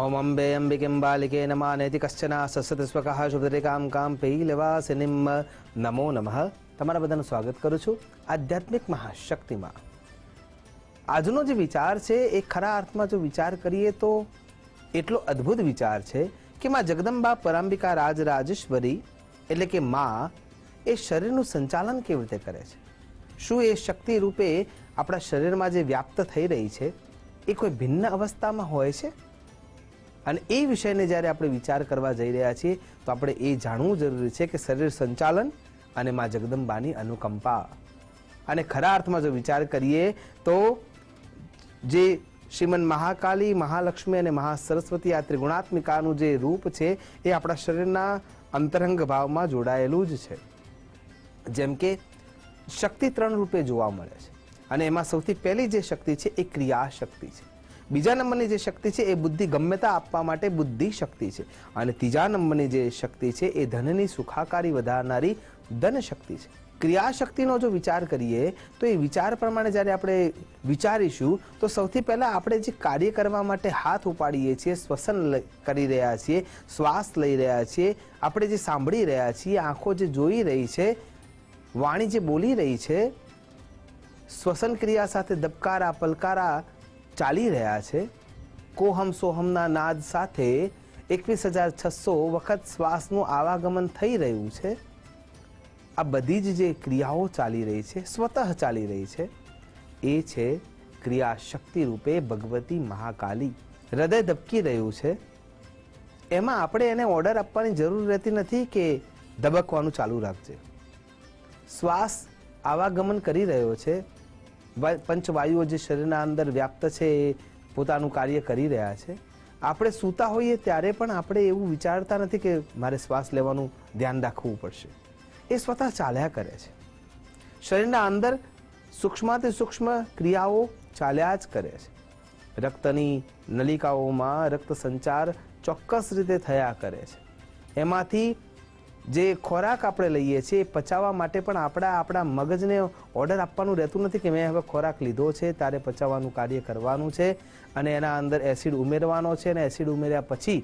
ओम अंबे अंबिकें बालिके नमः नेति कश्चन सत्सतस्वकः शुभदरेकां કામ પૈલવાસિનીમ નમો નમઃ। તમારા બધાનું સ્વાગત કરું છું આધ્યાત્મિક મહાશક્તિમાં। આજનો જે વિચાર છે એ ખરા અર્થમાં જો વિચાર કરીએ તો એટલો અદ્ભુત વિચાર છે કે માં જગદંબા પરાંબિકા રાજરાજેશ્વરી એટલે કે માં એ શરીરનું સંચાલન કેવી રીતે કરે છે, શું એ શક્તિ રૂપે આપણા શરીરમાં જે વ્યાપ્ત થઈ રહી છે એ કોઈ ભિન્ન અવસ્થામાં હોય છે? અને એ વિષયને જ્યારે આપણે વિચાર કરવા જઈ રહ્યા છીએ તો આપણે એ જાણવું જરૂરી છે કે શરીર સંચાલન અને માં જગદંબાની અનુકંપા, અને ખરા અર્થમાં જો વિચાર કરીએ તો જે શ્રીમન મહાકાલી, મહાલક્ષ્મી અને મહાસરસ્વતી આ ત્રિગુણાત્મિકાનું જે રૂપ છે એ આપણા શરીરના અંતરંગ ભાવમાં જોડાયેલું જ છે। જેમ કે શક્તિ 3 રૂપે જોવા મળે છે, અને એમાં સૌથી પહેલી જે શક્તિ છે એ ક્રિયા શક્તિ છે। બીજા નંબરની જે શક્તિ છે એ બુદ્ધિ ગમ્યતા આપવા માટે બુદ્ધિ શક્તિ છે, અને ત્રીજા નંબરની જે શક્તિ છે એ ધનની સુખાકારી વધારનારી ધન શક્તિ છે। ક્રિયા શક્તિનો જો વિચાર કરીએ તો એ વિચાર પ્રમાણે જ્યારે આપણે વિચારીશું તો સૌથી પહેલાં આપણે જે કાર્ય કરવા માટે હાથ ઉપાડીએ છીએ, શ્વસન કરી રહ્યા છીએ, શ્વાસ લઈ રહ્યા છીએ, આપણે જે સાંભળી રહ્યા છીએ, આંખો જે જોઈ રહી છે, વાણી જે બોલી રહી છે, શ્વસન ક્રિયા સાથે દબકારા પલકારા ચાલી રહ્યા છે, કોહમ સોહમના નાદ સાથે 21,600 વખત શ્વાસનું આવાગમન થઈ રહ્યું છે। આ બધી જ જે ક્રિયાઓ ચાલી રહી છે, સ્વતઃ ચાલી રહી છે, એ છે ક્રિયા શક્તિ રૂપે ભગવતી મહાકાલી। હૃદય ધબકી રહ્યું છે, એમાં આપણે એને ઓર્ડર આપવાની જરૂર રહેતી નથી કે ધબકવાનું ચાલુ રાખજે। શ્વાસ આવાગમન કરી રહ્યો છે, પંચવાયુઓ જે શરીરના અંદર વ્યાપ્ત છે એ પોતાનું કાર્ય કરી રહ્યા છે। આપણે સૂતા હોઈએ ત્યારે પણ આપણે એવું વિચારતા નથી કે મારે શ્વાસ લેવાનું ધ્યાન રાખવું પડશે, એ સ્વતઃ ચાલ્યા કરે છે। શરીરના અંદર સૂક્ષ્માતિ સૂક્ષ્મ ક્રિયાઓ ચાલ્યા જ કરે છે। રક્તની નલિકાઓમાં રક્ત સંચાર ચોક્કસ રીતે થયા કરે છે। એમાંથી જે ખોરાક આપણે લઈએ છીએ એ પચાવવા માટે પણ આપણા મગજને ઓર્ડર આપવાનું રહેતું નથી કે મેં હવે ખોરાક લીધો છે તારે પચાવવાનું કાર્ય કરવાનું છે, અને એના અંદર એસિડ ઉમેરવાનો છે, અને એસિડ ઉમેર્યા પછી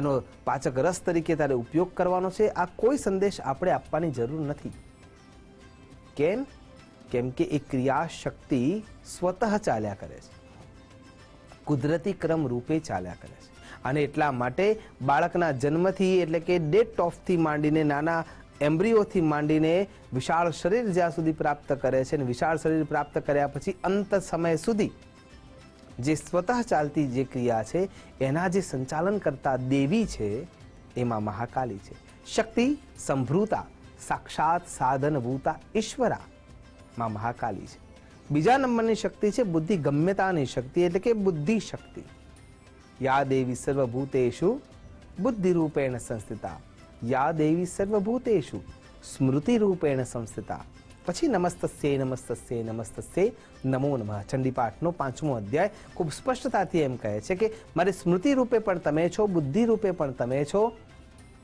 એનો પાચક રસ તરીકે તારે ઉપયોગ કરવાનો છે। આ કોઈ સંદેશ આપણે આપવાની જરૂર નથી। કેમ કે એ ક્રિયા શક્તિ સ્વતઃ ચાલ્યા કરે છે, કુદરતી ક્રમ રૂપે ચાલ્યા કરે છે। અને એટલા માટે બાળકના જન્મથી એટલે કે ડેટ ઓફથી માંડીને નાના એમ્બ્રિયોથી માંડીને વિશાળ શરીર જ્યાં સુધી પ્રાપ્ત કરે છે, અને વિશાળ શરીર પ્રાપ્ત કર્યા પછી અંત સમય સુધી જે સ્વતઃ ચાલતી જે ક્રિયા છે એના જે સંચાલન કરતા દેવી છે એમાં મહાકાલી છે। શક્તિ સંભૃતા સાક્ષાત સાધનભૂતા ઈશ્વરા માં મહાકાલી છે। બીજા નંબરની શક્તિ છે બુદ્ધિ ગમ્યતાની શક્તિ એટલે કે બુદ્ધિ શક્તિ। યા દેવી સર્વભૂતેષુ બુદ્ધિ રૂપેણ સંસ્થિતા, યા દેવી સર્વભૂતેષુ સ્મૃતિ રૂપેણ સંસ્થિતા। પછી નમસ્તસ્યે નમસ્તસ્યે નમસ્તસ્યે નમો નમઃ ચંડીપાઠનો 5મો અધ્યાય ખૂબ સ્પષ્ટતાથી એમ કહે છે કે મારી સ્મૃતિ રૂપે પણ તમે છો, બુદ્ધિ રૂપે પણ તમે છો,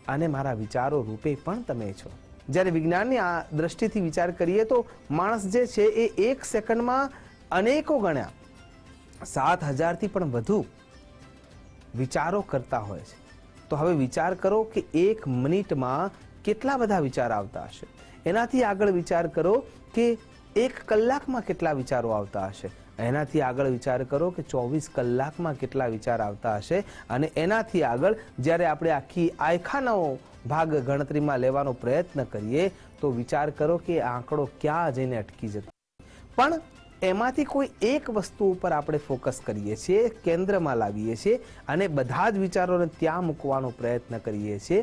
અને મારા વિચારો રૂપે પણ તમે છો। જ્યારે વિજ્ઞાનની આ દ્રષ્ટિથી વિચાર કરીએ તો માણસ જે છે એ 1 સેકન્ડમાં અનેકો ગણ્યા 7,000થી પણ વધુ વિચારો કરતા હોય છે। તો હવે વિચાર કરો કે 1 મિનિટમાં કેટલા બધા વિચાર આવતા હશે, એનાથી આગળ વિચાર કરો કે 1 કલાકમાં કેટલા વિચારો આવતા હશે, એનાથી આગળ વિચાર કરો કે 24 કલાકમાં કેટલા વિચાર આવતા હશે, અને એનાથી આગળ જ્યારે આપણે આખી આયખાનો ભાગ ગણતરીમાં લેવાનો પ્રયત્ન કરીએ તો વિચાર કરો કે આંકડો ક્યાં જઈને અટકી જતો। પણ એમાંથી કોઈ એક વસ્તુ ઉપર આપણે ફોકસ કરીએ છીએ, કેન્દ્રમાં લાવીએ છીએ, અને બધા જ વિચારોને ત્યાં મૂકવાનો પ્રયત્ન કરીએ છીએ।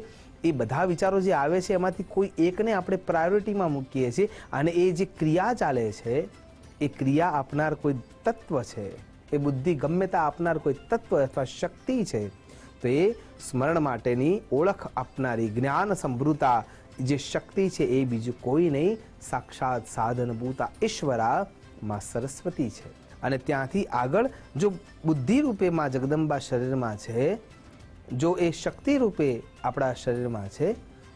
એ બધા વિચારો જે આવે છે એમાંથી કોઈ એકને આપણે પ્રાયોરિટીમાં મૂકીએ છીએ, અને એ જે ક્રિયા ચાલે છે એ ક્રિયા આપનાર કોઈ તત્વ છે, એ બુદ્ધિ ગમ્યતા આપનાર કોઈ તત્વ અથવા શક્તિ છે, તો એ સ્મરણ માટેની ઓળખ આપનારી જ્ઞાન સંભૃતા જે શક્તિ છે એ બીજું કોઈ નહીં, સાક્ષાત સાધનભૂતા ઈશ્વરા માં સરસ્વતી છે। અને ત્યાંથી આગળ જો બુદ્ધિ રૂપે માં જગદંબા શરીરમાં છે, જો એ શક્તિ રૂપે આપણા શરીરમાં છે,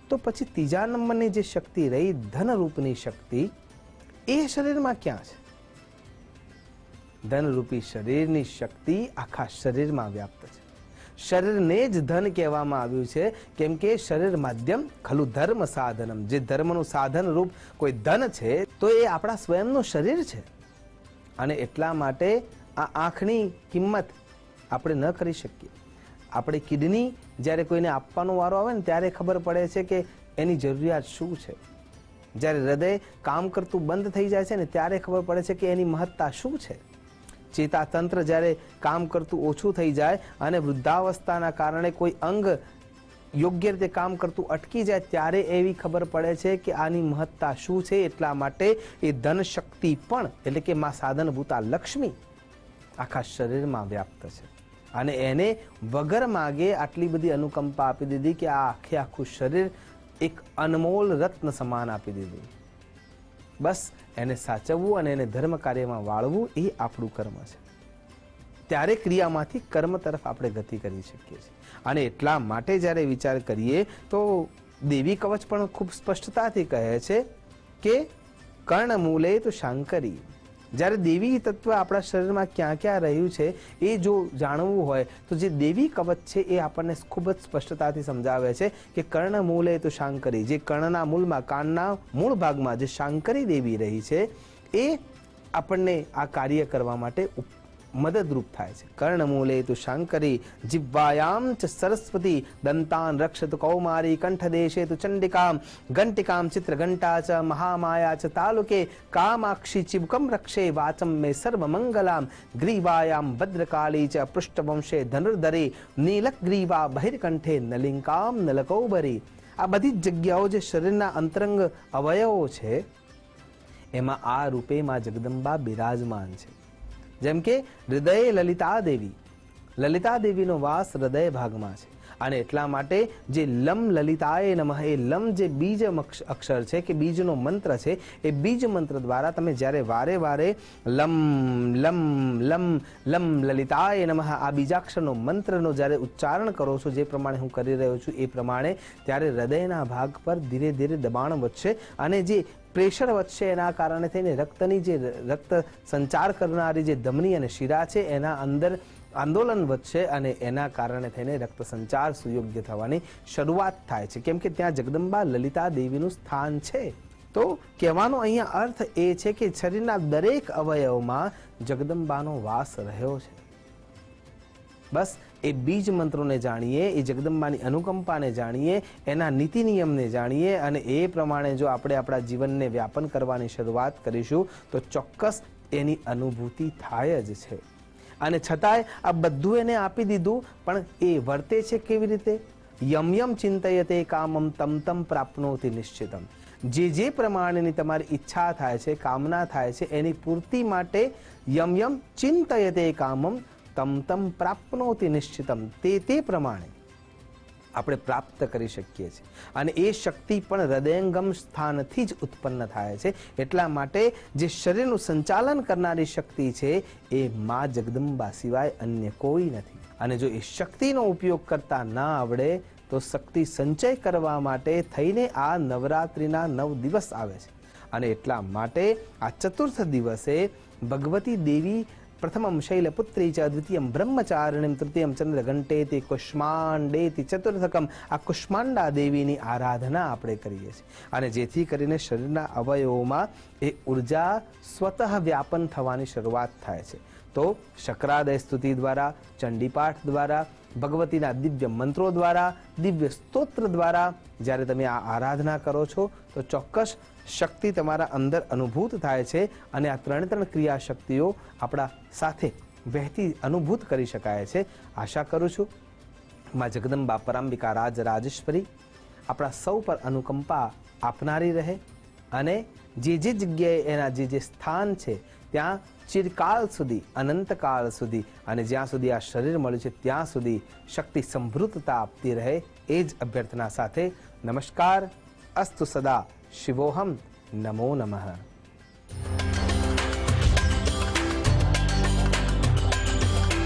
તો પછી ત્રીજા નંબરની જે શક્તિ રહી ધન રૂપની શક્તિ, એ શરીરમાં ક્યાં છે? ધનરૂપી શરીરની શક્તિ આખા શરીરમાં વ્યાપ્ત છે। શરીરને જ ધન કહેવામાં આવ્યું છે, કેમ કે શરીર માધ્યમ ખલુ ધર્મ સાધનમ. જે ધર્મનું સાધન રૂપ કોઈ ધન છે તો એ આપણા સ્વયંનું શરીર છે. અને એટલા માટે આ આંખની કિંમત આપણે ન કરી શકીએ. આપણે કિડની જ્યારે કોઈને આપવાનો વારો આવે ને ત્યારે ખબર પડે છે કે એની જરૂરિયાત શું છે. જ્યારે હૃદય કામ કરતું બંધ થઈ જાય છે ને ત્યારે ખબર પડે છે કે એની મહત્તા શું છે. ચેતાતંત્ર જ્યારે કામ કરતું ઓછું થઈ જાય અને વૃદ્ધાવસ્થાના કારણે કોઈ અંગ યોગ્ય રીતે કામ કરતું અટકી જાય ત્યારે એવી ખબર પડે છે કે આની મહત્તા શું છે. એટલા માટે એ ધન શક્તિ પણ એટલે કે માં સાધનભૂતા લક્ષ્મી આખા શરીરમાં વ્યાપ્ત છે. અને એને વગર માગે આટલી બધી અનુકંપા આપી દીધી કે આ આખું શરીર એક અનમોલ રત્ન સમાન આપી દીધું. બસ એને સાચવવું અને એને ધર્મ કાર્યમાં વાળવું એ આપણું કર્મ છે. ત્યારે ક્રિયામાંથી કર્મ તરફ આપણે ગતિ કરી શકીએ છીએ. અને એટલા માટે જ્યારે વિચાર કરીએ તો દેવી કવચ પણ ખૂબ સ્પષ્ટતાથી કહે છે કે કર્ણમૂલે તો શાંકરી. જ્યારે દેવી તત્વ આપણા શરીરમાં ક્યાં ક્યાં રહ્યું છે એ જો જાણવું હોય તો જે દેવી કવચ છે એ આપણને ખૂબ જ સ્પષ્ટતાથી સમજાવે છે કે કર્ણમૂલે તો શાંકરી. જે કર્ણના મૂળમાં, કાનના મૂળ ભાગમાં જે શાંકરી દેવી રહી છે એ આપણને આ કાર્ય કરવા માટે મદદરૂપ થાય છે. કર્ણમૂલે તુ શાંકરી જીવ્વાયામ ચ સરસ્વતી દંતાન રક્ષત કૌમારી કંઠદેશે તુ ચંડિકામ ઘંટિકામ ચિત્રઘંટા ચ મહામાયા ચ તાલુકે કામાક્ષી ચિબુકમ રક્ષે વાચમ મે સર્વમંગલામ ગ્રીવાયામ ભદ્રકાળી ચ પૃષ્ઠવંશે ધનુર્ધરે નીલગ્રીવા બહિર્કંઠે નલિંકામ નલકૌબરી. આ બધી જ જગ્યાઓ જે શરીરના અંતરંગ અવયવો છે એમાં આ રૂપે માં જગદંબા બિરાજમાન છે. જેમ કે હૃદય લલિતા દેવીનો વાસ હૃદય ભાગમાં છે. અને એટલા માટે જે લમ લલિતાય નમઃ એ લમ જે બીજ અક્ષર છે કે બીજનો મંત્ર છે એ બીજ મંત્ર દ્વારા તમે જ્યારે વારે વારે લમ લમ લમ લમ લલિતાય નમઃ આ બીજાક્ષરનો મંત્રનો જ્યારે ઉચ્ચારણ કરો છો, જે પ્રમાણે હું કરી રહ્યો છું એ પ્રમાણે, ત્યારે હૃદયના ભાગ પર ધીરે ધીરે દબાણ વધશે અને જે પ્રેશર વધશે એના કારણે થઈને રક્તની જે રક્ત સંચાર કરનારી જે ધમની અને શિરા છે એના અંદર આંદોલન વધશે અને એના કારણે થઈને રક્ત સંચાર સુયોગ્ય થવાની શરૂઆત થાય છે. કેમ કે ત્યાં જગદંબા લલિતા દેવીનું સ્થાન છે. તો કહેવાનો અહીંયા અર્થ એ છે કે શરીરના દરેક અવયવમાં જગદંબાનો વાસ રહ્યો છે. બસ એ બીજ મંત્રોને જાણીએ, એ જગદંબાની અનુકંપાને જાણીએ, એના નીતિ નિયમને જાણીએ અને એ પ્રમાણે જો આપણે આપણા જીવનને વ્યાપન કરવાની શરૂઆત કરીશું તો ચોક્કસ એની અનુભૂતિ થાય જ છે. અને છતાંય આ બધું એને આપી દીધું, પણ એ વર્તે છે કેવી રીતે? યમ યમ ચિંતયતે કામમ તમ તમ પ્રાપ્નોતિ નિશ્ચિતમ. જે પ્રમાણેની તમારી ઈચ્છા થાય છે, કામના થાય છે, એની પૂર્તિ માટે યમ યમ ચિંતયતે કામમ તમ તમ પ્રાપ્નોતિ નિશ્ચિતમ, તે પ્રમાણે આપણે પ્રાપ્ત કરી શકીએ છીએ. અને એ શક્તિ પણ હૃદયંગમ સ્થાનથી જ ઉત્પન્ન થાય છે. એટલા માટે જે શરીરનું સંચાલન કરનારી શક્તિ છે એ માં જગદંબા સિવાય અન્ય કોઈ નથી. અને જો એ શક્તિનો ઉપયોગ કરતા ના આવડે તો શક્તિ સંચય કરવા માટે થઈને આ નવરાત્રિના 9 દિવસ આવે છે. અને એટલા માટે આ ચતુર્થ દિવસે ભગવતી દેવી પ્રથમમ શૈલપુત્રી ચ દ્વિતીયમ બ્રહ્મચારિણીમ તૃતીયમ ચંદ્રઘંટેતિ કુષ્માંડેતિ ચતુર્થકમ આ કુષ્માંડા દેવીની આરાધના આપણે કરીએ છીએ. અને જેથી કરીને શરીરના અવયવોમાં એ ઉર્જા સ્વતઃ વ્યાપન થવાની શરૂઆત થાય છે. તો શક્રાદય સ્તુતિ દ્વારા, ચંડીપાઠ દ્વારા, ભગવતીના દિવ્ય મંત્રો દ્વારા, દિવ્ય સ્તોત્ર દ્વારા જ્યારે તમે આ આરાધના કરો છો તો ચોક્કસ શક્તિ તમારા અંદર અનુભૂત થાય છે. અને આ ત્રણ ક્રિયા શક્તિઓ આપણા સાથે વહેતી અનુભૂત કરી શકાય છે. આશા કરું છું માં જગદંબા પરાંબિકા રાજેશ્વરી આપણા સૌ પર અનુકંપા આપનારી રહે અને જે જગ્યાએ એના જે સ્થાન છે ત્યાં ચિરકાળ સુધી, અનંતકાળ સુધી અને જ્યાં સુધી આ શરીર મળ્યું છે ત્યાં સુધી શક્તિ સમૃદ્ધતા આપતી રહે એ જ અભ્યર્થના સાથે નમસ્કાર. અસ્તુ સદા શિવોહમ. નમો નમઃ.